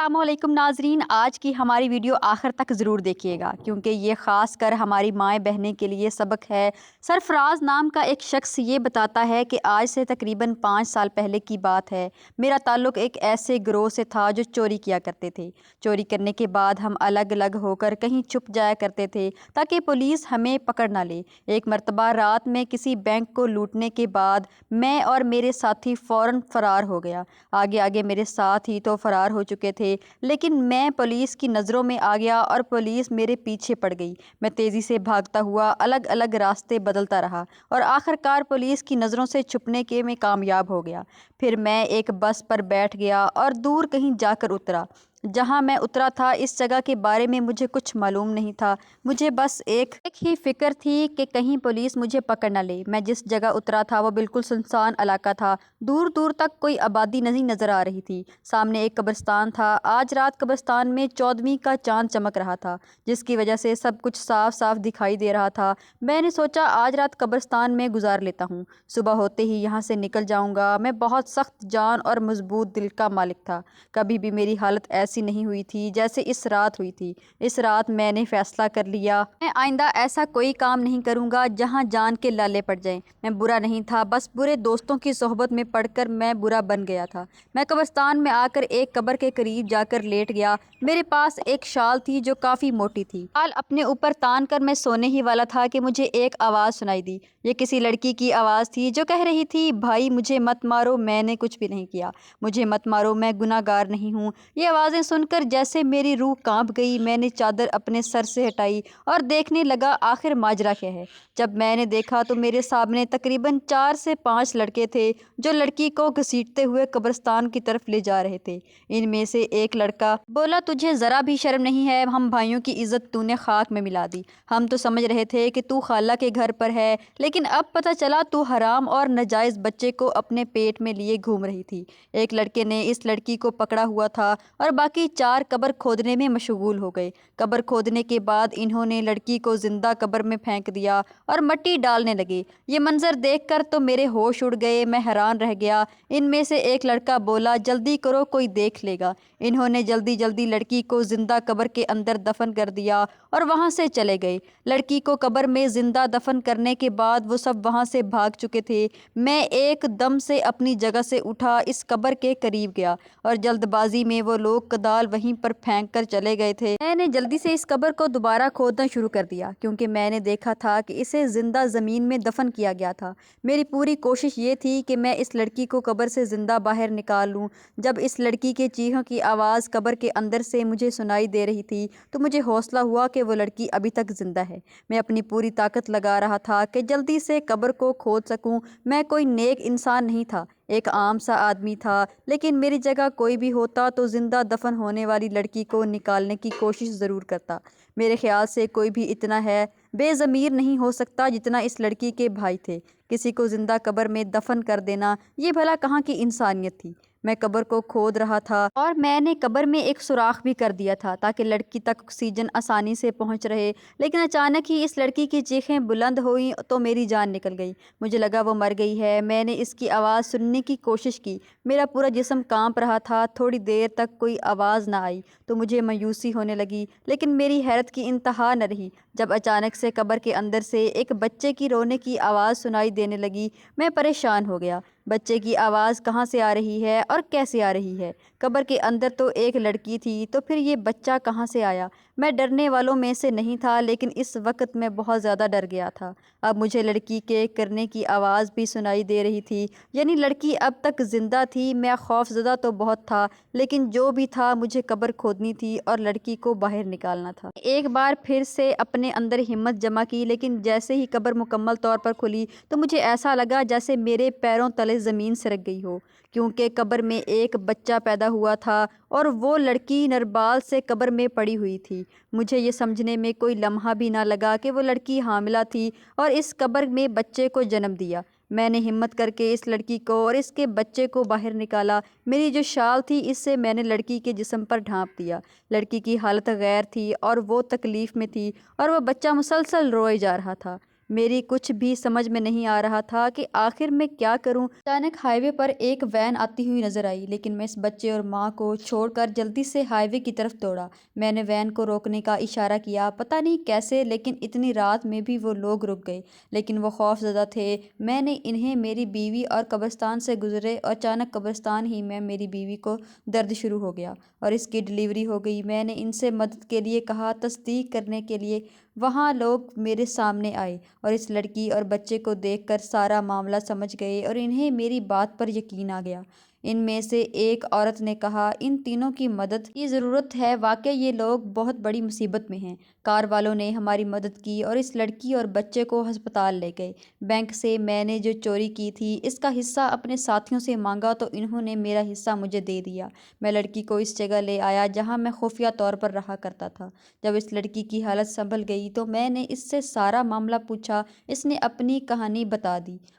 السلام علیکم ناظرین، آج کی ہماری ویڈیو آخر تک ضرور دیکھیے گا کیونکہ یہ خاص کر ہماری مائیں بہنیں کے لیے سبق ہے۔ سرفراز نام کا ایک شخص یہ بتاتا ہے کہ آج سے تقریباً 5 سال پہلے کی بات ہے، میرا تعلق ایک ایسے گروہ سے تھا جو چوری کیا کرتے تھے۔ چوری کرنے کے بعد ہم الگ الگ ہو کر کہیں چھپ جایا کرتے تھے تاکہ پولیس ہمیں پکڑ نہ لے۔ ایک مرتبہ رات میں کسی بینک کو لوٹنے کے بعد میں اور میرے ساتھی فوراً فرار ہو گیا۔ آگے آگے میرے ساتھ ہی تو فرار ہو چکے تھے، لیکن میں پولیس کی نظروں میں آ گیا اور پولیس میرے پیچھے پڑ گئی۔ میں تیزی سے بھاگتا ہوا الگ الگ راستے بدلتا رہا اور آخرکار پولیس کی نظروں سے چھپنے کے میں کامیاب ہو گیا۔ پھر میں ایک بس پر بیٹھ گیا اور دور کہیں جا کر اترا۔ جہاں میں اترا تھا اس جگہ کے بارے میں مجھے کچھ معلوم نہیں تھا، مجھے بس ایک ہی فکر تھی کہ کہیں پولیس مجھے پکڑ نہ لے۔ میں جس جگہ اترا تھا وہ بالکل سنسان علاقہ تھا، دور دور تک کوئی آبادی نہیں نظر آ رہی تھی۔ سامنے ایک قبرستان تھا۔ آج رات قبرستان میں 14ویں کا چاند چمک رہا تھا، جس کی وجہ سے سب کچھ صاف صاف دکھائی دے رہا تھا۔ میں نے سوچا آج رات قبرستان میں گزار لیتا ہوں، صبح ہوتے ہی یہاں سے نکل جاؤں گا۔ میں بہت سخت جان اور مضبوط دل کا مالک تھا، کبھی بھی میری حالت ایسی نہیں ہوئی تھی جیسے اس رات ہوئی تھی۔ اس رات میں نے فیصلہ کر لیا، میں آئندہ ایسا کوئی کام نہیں کروں گا جہاں جان کے لالے پڑ جائیں۔ میں برا نہیں تھا، بس برے دوستوں کی صحبت میں پڑ کر میں برا بن گیا تھا۔ میں قبرستان میں آ کر ایک قبر کے قریب جا کر لیٹ گیا۔ میرے پاس ایک شال تھی جو کافی موٹی تھی۔ شال اپنے اوپر تان کر میں سونے ہی والا تھا کہ مجھے ایک آواز سنائی دی۔ یہ کسی لڑکی کی آواز تھی جو کہہ رہی تھی، بھائی مجھے مت مارو، میں نے کچھ بھی نہیں کیا، مجھے مت مارو، میں گناہ گار نہیں ہوں۔ یہ آوازیں سن کر جیسے میری روح کانپ گئی۔ میں نے چادر اپنے سر سے ہٹائی اور دیکھنے لگا آخر ماجرا کیا ہے۔ جب میں نے دیکھا تو میرے سامنے تقریباً 4 سے 5 لڑکے تھے جو لڑکی کو گھسیٹتے ہوئے قبرستان کی طرف لے جا رہے تھے۔ ان میں سے ایک لڑکا بولا، تجھے ذرا بھی شرم نہیں ہے؟ ہم بھائیوں کی عزت تو نے خاک میں ملا دی۔ ہم تو سمجھ رہے تھے کہ تو خالہ کے گھر پر ہے، لیکن اب پتہ چلا تو حرام اور ناجائز بچے کو اپنے پیٹ میں لیے گھوم رہی تھی۔ ایک لڑکے نے اس لڑکی کو پکڑا ہوا تھا اور باقی 4 قبر کھودنے میں مشغول ہو گئے۔ قبر کھودنے کے بعد انہوں نے لڑکی کو زندہ قبر میں پھینک دیا اور مٹی ڈالنے لگے۔ یہ منظر دیکھ کر تو میرے ہوش اڑ گئے، میں حیران رہ گیا۔ ان میں سے ایک لڑکا بولا، جلدی کرو کوئی دیکھ لے گا۔ انہوں نے جلدی جلدی لڑکی کو زندہ قبر کے اندر دفن کر دیا اور وہاں سے چلے گئے۔ لڑکی کو قبر میں زندہ دفن کرنے کے بعد وہ سب وہاں سے بھاگ چکے تھے۔ میں ایک دم سے اپنی جگہ سے اٹھا، اس قبر کے قریب گیا اور جلد بازی میں وہ لوگ کدال وہیں پر پھینک کر چلے گئے تھے۔ میں نے جلدی سے اس قبر کو دوبارہ کھودنا شروع کر دیا کیونکہ میں نے دیکھا تھا کہ اسے زندہ زمین میں دفن کیا گیا تھا۔ میری پوری کوشش یہ تھی کہ میں اس لڑکی کو قبر سے زندہ باہر نکال لوں۔ جب اس لڑکی کے چیخوں کی آواز قبر کے اندر سے مجھے سنائی دے رہی تھی تو مجھے حوصلہ ہوا کہ وہ لڑکی ابھی تک زندہ ہے۔ میں اپنی پوری طاقت لگا رہا تھا کہ جلدی سے قبر کو کھود سکوں۔ میں کوئی نیک انسان نہیں تھا، ایک عام سا آدمی تھا، لیکن میری جگہ کوئی بھی ہوتا تو زندہ دفن ہونے والی لڑکی کو نکالنے کی کوشش ضرور کرتا۔ میرے خیال سے کوئی بھی اتنا ہے بے ضمیر نہیں ہو سکتا جتنا اس لڑکی کے بھائی تھے۔ کسی کو زندہ قبر میں دفن کر دینا یہ بھلا کہاں کی انسانیت تھی۔ میں قبر کو کھود رہا تھا اور میں نے قبر میں ایک سوراخ بھی کر دیا تھا تاکہ لڑکی تک آکسیجن آسانی سے پہنچ رہے، لیکن اچانک ہی اس لڑکی کی چیخیں بلند ہوئیں تو میری جان نکل گئی۔ مجھے لگا وہ مر گئی ہے۔ میں نے اس کی آواز سننے کی کوشش کی، میرا پورا جسم کانپ رہا تھا۔ تھوڑی دیر تک کوئی آواز نہ آئی تو مجھے مایوسی ہونے لگی، لیکن میری حیرت کی انتہا نہ رہی جب اچانک سے قبر کے اندر سے ایک بچے کی رونے کی آواز سنائی دینے لگی۔ میں پریشان ہو گیا، بچے کی آواز کہاں سے آ رہی ہے اور کیسے آ رہی ہے؟ قبر کے اندر تو ایک لڑکی تھی، تو پھر یہ بچہ کہاں سے آیا؟ میں ڈرنے والوں میں سے نہیں تھا، لیکن اس وقت میں بہت زیادہ ڈر گیا تھا۔ اب مجھے لڑکی کے کرنے کی آواز بھی سنائی دے رہی تھی، یعنی لڑکی اب تک زندہ تھی۔ میں خوف زدہ تو بہت تھا، لیکن جو بھی تھا مجھے قبر کھودنی تھی اور لڑکی کو باہر نکالنا تھا۔ ایک بار پھر سے اپنے اندر ہمت جمع کی، لیکن جیسے ہی قبر مکمل طور پر کھلی تو مجھے ایسا لگا جیسے میرے پیروں تلے زمین سرک گئی ہو، کیونکہ قبر میں ایک بچہ پیدا ہوا تھا اور وہ لڑکی نربال سے قبر میں پڑی ہوئی تھی۔ مجھے یہ سمجھنے میں کوئی لمحہ بھی نہ لگا کہ وہ لڑکی حاملہ تھی اور اس قبر میں بچے کو جنم دیا۔ میں نے ہمت کر کے اس لڑکی کو اور اس کے بچے کو باہر نکالا۔ میری جو شال تھی اس سے میں نے لڑکی کے جسم پر ڈھانپ دیا۔ لڑکی کی حالت غیر تھی اور وہ تکلیف میں تھی اور وہ بچہ مسلسل روئے جا رہا تھا۔ میری کچھ بھی سمجھ میں نہیں آ رہا تھا کہ آخر میں کیا کروں۔ اچانک ہائی وے پر ایک وین آتی ہوئی نظر آئی، لیکن میں اس بچے اور ماں کو چھوڑ کر جلدی سے ہائی وے کی طرف دوڑا۔ میں نے وین کو روکنے کا اشارہ کیا، پتہ نہیں کیسے، لیکن اتنی رات میں بھی وہ لوگ رک گئے۔ لیکن وہ خوف زدہ تھے۔ میں نے انہیں میری بیوی اور قبرستان سے گزرے اور اچانک قبرستان ہی میں میری بیوی کو درد شروع ہو گیا اور اس کی ڈیلیوری ہو گئی۔ میں نے ان سے مدد کے لیے کہا، تصدیق کرنے کے لیے وہاں لوگ میرے سامنے آئے اور اس لڑکی اور بچے کو دیکھ کر سارا معاملہ سمجھ گئے اور انہیں میری بات پر یقین آ گیا۔ ان میں سے ایک عورت نے کہا، ان تینوں کی مدد کی ضرورت ہے، واقعی یہ لوگ بہت بڑی مصیبت میں ہیں۔ کار والوں نے ہماری مدد کی اور اس لڑکی اور بچے کو ہسپتال لے گئے۔ بینک سے میں نے جو چوری کی تھی اس کا حصہ اپنے ساتھیوں سے مانگا تو انہوں نے میرا حصہ مجھے دے دیا۔ میں لڑکی کو اس جگہ لے آیا جہاں میں خفیہ طور پر رہا کرتا تھا۔ جب اس لڑکی کی حالت سنبھل گئی تو میں نے اس سے سارا معاملہ پوچھا۔ اس نے اپنی کہانی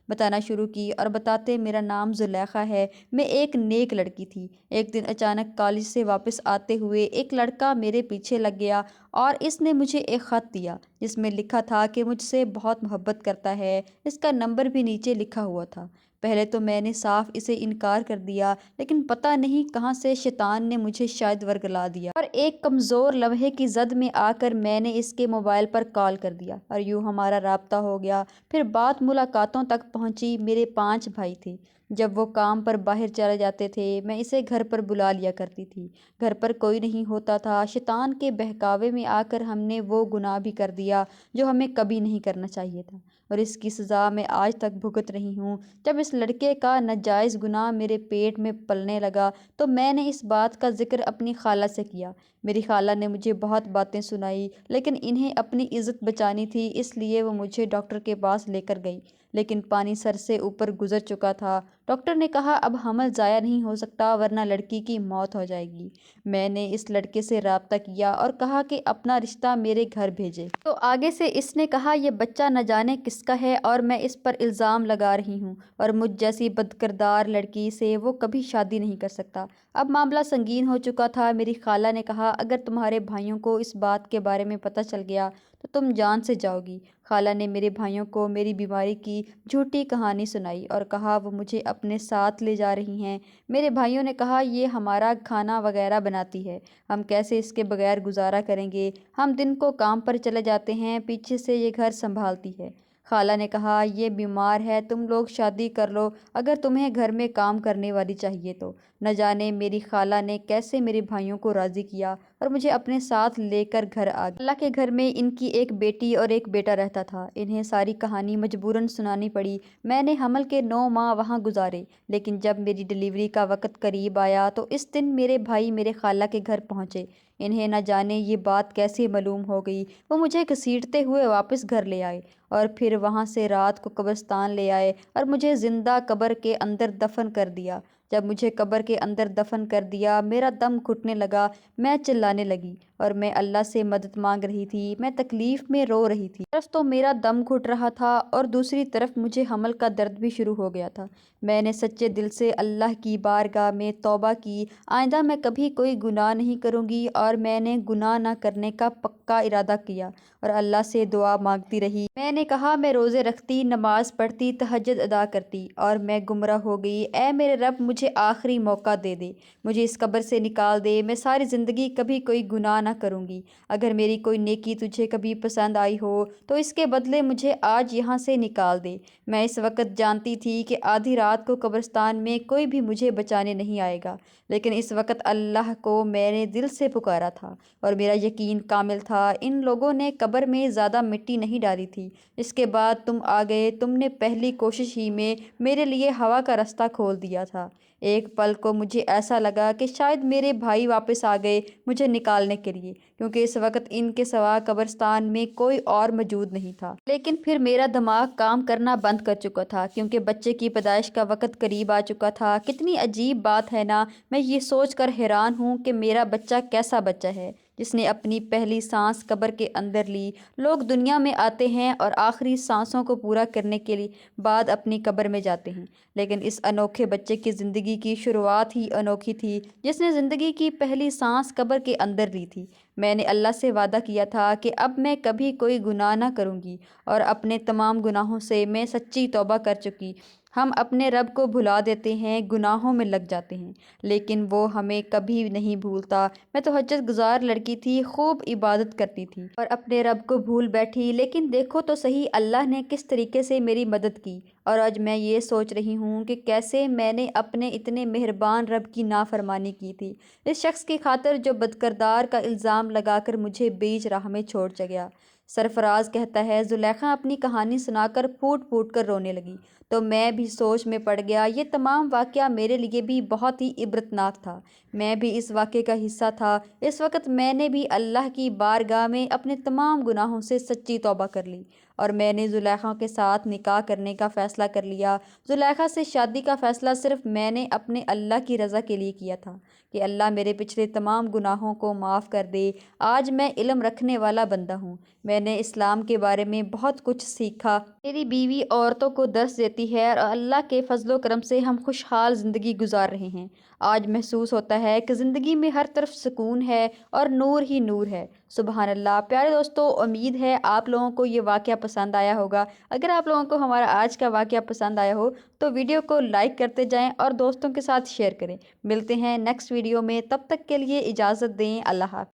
بتانا شروع کی اور بتاتے، میرا نام زلیخا ہے، میں ایک نیک لڑکی تھی۔ ایک دن اچانک کالج سے واپس آتے ہوئے ایک لڑکا میرے پیچھے لگ گیا اور اس نے مجھے ایک خط دیا جس میں لکھا تھا کہ مجھ سے بہت محبت کرتا ہے۔ اس کا نمبر بھی نیچے لکھا ہوا تھا۔ پہلے تو میں نے صاف اسے انکار کر دیا، لیکن پتہ نہیں کہاں سے شیطان نے مجھے شاید ورگلا دیا اور ایک کمزور لمحے کی زد میں آ کر میں نے اس کے موبائل پر کال کر دیا اور یوں ہمارا رابطہ ہو گیا۔ پھر بات ملاقاتوں تک پہنچی۔ میرے 5 بھائی تھے۔ جب وہ کام پر باہر چلے جاتے تھے میں اسے گھر پر بلا لیا کرتی تھی۔ گھر پر کوئی نہیں ہوتا تھا۔ شیطان کے بہکاوے میں آ کر ہم نے وہ گناہ بھی کر دیا جو ہمیں کبھی نہیں کرنا چاہیے تھا اور اس کی سزا میں آج تک بھگت رہی ہوں۔ جب اس لڑکے کا ناجائز گناہ میرے پیٹ میں پلنے لگا تو میں نے اس بات کا ذکر اپنی خالہ سے کیا۔ میری خالہ نے مجھے بہت باتیں سنائی، لیکن انہیں اپنی عزت بچانی تھی، اس لیے وہ مجھے ڈاکٹر کے پاس لے کر گئی، لیکن پانی سر سے اوپر گزر چکا تھا۔ ڈاکٹر نے کہا اب حمل ضائع نہیں ہو سکتا ورنہ لڑکی کی موت ہو جائے گی۔ میں نے اس لڑکے سے رابطہ کیا اور کہا کہ اپنا رشتہ میرے گھر بھیجے، تو آگے سے اس نے کہا یہ بچہ نہ جانے کس کا ہے اور میں اس پر الزام لگا رہی ہوں اور مجھ جیسی بدکردار لڑکی سے وہ کبھی شادی نہیں کر سکتا۔ اب معاملہ سنگین ہو چکا تھا۔ میری خالہ نے کہا اگر تمہارے بھائیوں کو اس بات کے بارے میں پتہ چل گیا تو تم جان سے جاؤ گی۔ خالہ نے میرے بھائیوں کو میری بیماری کی جھوٹی کہانی سنائی اور کہا وہ مجھے اپنے ساتھ لے جا رہی ہیں۔ میرے بھائیوں نے کہا یہ ہمارا کھانا وغیرہ بناتی ہے، ہم کیسے اس کے بغیر گزارا کریں گے؟ ہم دن کو کام پر چلے جاتے ہیں، پیچھے سے یہ گھر سنبھالتی ہے۔ خالہ نے کہا یہ بیمار ہے، تم لوگ شادی کر لو اگر تمہیں گھر میں کام کرنے والی چاہیے تو۔ نہ جانے میری خالہ نے کیسے میرے بھائیوں کو راضی کیا اور مجھے اپنے ساتھ لے کر گھر آ گئی۔ اللہ کے گھر میں ان کی ایک بیٹی اور ایک بیٹا رہتا تھا۔ انہیں ساری کہانی مجبوراً سنانی پڑی۔ میں نے حمل کے 9 ماہ وہاں گزارے، لیکن جب میری ڈیلیوری کا وقت قریب آیا تو اس دن میرے بھائی میرے خالہ کے گھر پہنچے۔ انہیں نہ جانے یہ بات کیسے معلوم ہو گئی، وہ مجھے گھسیٹتے ہوئے واپس گھر لے آئے اور پھر وہاں سے رات کو قبرستان لے آئے اور مجھے زندہ قبر کے اندر دفن کر دیا۔ جب مجھے قبر کے اندر دفن کر دیا میرا دم گھٹنے لگا، میں چلانے لگی اور میں اللہ سے مدد مانگ رہی تھی۔ میں تکلیف میں رو رہی تھی، ایک طرف تو میرا دم گھٹ رہا تھا اور دوسری طرف مجھے حمل کا درد بھی شروع ہو گیا تھا۔ میں نے سچے دل سے اللہ کی بارگاہ میں توبہ کی، آئندہ میں کبھی کوئی گناہ نہیں کروں گی، اور میں نے گناہ نہ کرنے کا پکا ارادہ کیا اور اللہ سے دعا مانگتی رہی۔ میں نے کہا میں روزے رکھتی، نماز پڑھتی، تہجد ادا کرتی اور میں گمراہ ہو گئی۔ اے میرے رب مجھے آخری موقع دے دے، مجھے اس قبر سے نکال دے، میں ساری زندگی کبھی کوئی گناہ نہ کروں گی۔ اگر میری کوئی نیکی تجھے کبھی پسند آئی ہو تو اس کے بدلے مجھے آج یہاں سے نکال دے۔ میں اس وقت جانتی تھی کہ آدھی رات کو قبرستان میں کوئی بھی مجھے بچانے نہیں آئے گا، لیکن اس وقت اللہ کو میں نے دل سے پکارا تھا اور میرا یقین کامل تھا۔ ان لوگوں نے قبر میں زیادہ مٹی نہیں ڈالی تھی۔ اس کے بعد تم آ گئے، تم نے پہلی کوشش ہی میں میرے لیے ہوا کا راستہ کھول دیا تھا۔ ایک پل کو مجھے ایسا لگا کہ شاید میرے بھائی واپس آ گئے مجھے نکالنے کے لیے، کیونکہ اس وقت ان کے سوا قبرستان میں کوئی اور موجود نہیں تھا۔ لیکن پھر میرا دماغ کام کرنا بند کر چکا تھا کیونکہ بچے کی پیدائش کا وقت قریب آ چکا تھا۔ کتنی عجیب بات ہے نا، میں یہ سوچ کر حیران ہوں کہ میرا بچہ کیسا بچہ ہے جس نے اپنی پہلی سانس قبر کے اندر لی۔ لوگ دنیا میں آتے ہیں اور آخری سانسوں کو پورا کرنے کے بعد اپنی قبر میں جاتے ہیں، لیکن اس انوکھے بچے کی زندگی کی شروعات ہی انوکھی تھی، جس نے زندگی کی پہلی سانس قبر کے اندر لی تھی۔ میں نے اللہ سے وعدہ کیا تھا کہ اب میں کبھی کوئی گناہ نہ کروں گی، اور اپنے تمام گناہوں سے میں سچی توبہ کر چکی۔ ہم اپنے رب کو بھلا دیتے ہیں، گناہوں میں لگ جاتے ہیں، لیکن وہ ہمیں کبھی نہیں بھولتا۔ میں تہجد گزار لڑکی تھی، خوب عبادت کرتی تھی اور اپنے رب کو بھول بیٹھی، لیکن دیکھو تو صحیح اللہ نے کس طریقے سے میری مدد کی، اور آج میں یہ سوچ رہی ہوں کہ کیسے میں نے اپنے اتنے مہربان رب کی نافرمانی کی تھی، اس شخص کی خاطر جو بدکردار کا الزام لگا کر مجھے بیچ راہ میں چھوڑ گیا۔ سرفراز کہتا ہے، زلیخا اپنی کہانی سنا کر پھوٹ پھوٹ کر رونے لگی، تو میں بھی سوچ میں پڑ گیا۔ یہ تمام واقعہ میرے لیے بھی بہت ہی عبرتناک تھا، میں بھی اس واقعے کا حصہ تھا۔ اس وقت میں نے بھی اللہ کی بارگاہ میں اپنے تمام گناہوں سے سچی توبہ کر لی، اور میں نے زلیخا کے ساتھ نکاح کرنے کا فیصلہ کر لیا۔ زلیخا سے شادی کا فیصلہ صرف میں نے اپنے اللہ کی رضا کے لیے کیا تھا کہ اللہ میرے پچھلے تمام گناہوں کو معاف کر دے۔ آج میں علم رکھنے والا بندہ ہوں، میں نے اسلام کے بارے میں بہت کچھ سیکھا۔ میری بیوی عورتوں کو درس دیتی ہے اور اللہ کے فضل و کرم سے ہم خوشحال زندگی گزار رہے ہیں۔ آج محسوس ہوتا ہے کہ زندگی میں ہر طرف سکون ہے اور نور ہی نور ہے۔ سبحان اللہ۔ پیارے دوستو، امید ہے آپ لوگوں کو یہ واقعہ پسند آیا ہوگا۔ اگر آپ لوگوں کو ہمارا آج کا واقعہ پسند آیا ہو تو ویڈیو کو لائک کرتے جائیں اور دوستوں کے ساتھ شیئر کریں۔ ملتے ہیں نیکسٹ ویڈیو میں، تب تک کے لیے اجازت دیں۔ اللہ حافظ۔